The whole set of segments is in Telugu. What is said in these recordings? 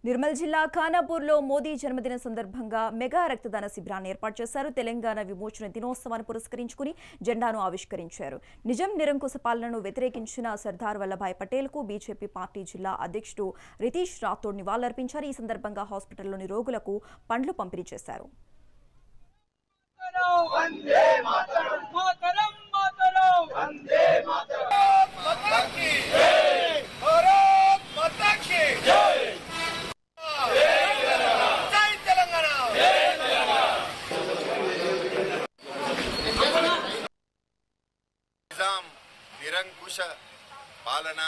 నిర్మల్ జిల్లా ఖానాపూర్లో మోదీ జన్మదిన సందర్భంగా మెగా రక్తదాన శిబిరాన్ని ఏర్పాటు చేశారు. తెలంగాణ విమోచన దినోత్సవాన్ని పురస్కరించుకుని జెండాను ఆవిష్కరించారు. నిజాం నిరంకుశ పాలనను వ్యతిరేకించిన సర్దార్ వల్లభాయ్ పటేల్కు బీజేపీ పార్టీ జిల్లా అధ్యక్షుడు రితీష్ రాథోడ్ నివాళులర్పించారు. ఈ సందర్భంగా హాస్పిటల్లోని రోగులకు పండ్లు పంపిణీ చేశారు. నిజాం నిరంకుశ పాలన,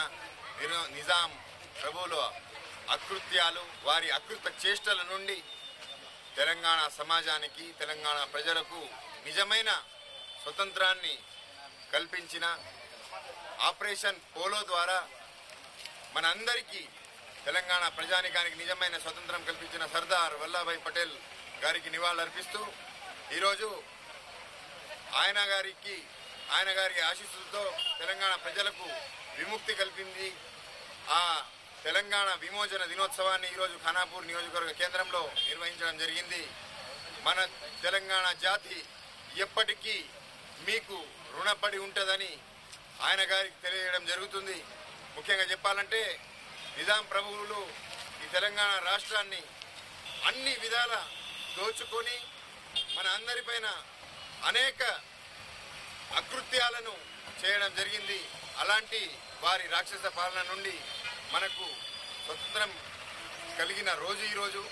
నిజాం ప్రభువుల అకృత్యాలు, వారి అకృత చేష్టల నుండి తెలంగాణ సమాజానికి, తెలంగాణ ప్రజలకు నిజమైన స్వతంత్రాన్ని కల్పించిన ఆపరేషన్ పోలో ద్వారా మనందరికీ, తెలంగాణ ప్రజానికానికి నిజమైన స్వతంత్రం కల్పించిన సర్దార్ వల్లభాయ్ పటేల్ గారికి నివాళులర్పిస్తూ ఈరోజు ఆయన గారి ఆశీస్సులతో తెలంగాణ ప్రజలకు విముక్తి కల్పింది. ఆ తెలంగాణ విమోచన దినోత్సవాన్ని ఈరోజు ఖానాపూర్ నియోజకవర్గ కేంద్రంలో నిర్వహించడం జరిగింది. మన తెలంగాణ జాతి ఎప్పటికీ మీకు రుణపడి ఉంటుందని ఆయన గారికి తెలియజేయడం జరుగుతుంది. ముఖ్యంగా చెప్పాలంటే నిజాం ప్రభువులు ఈ తెలంగాణ రాష్ట్రాన్ని అన్ని విధాల దోచుకొని మన అందరిపైన అనేక అకృత్యాలను చేయడం జరిగింది. అలాంటి వారి రాక్షస పాలన నుండి మనకు స్వతంత్రం కలిగిన రోజు ఈరోజు.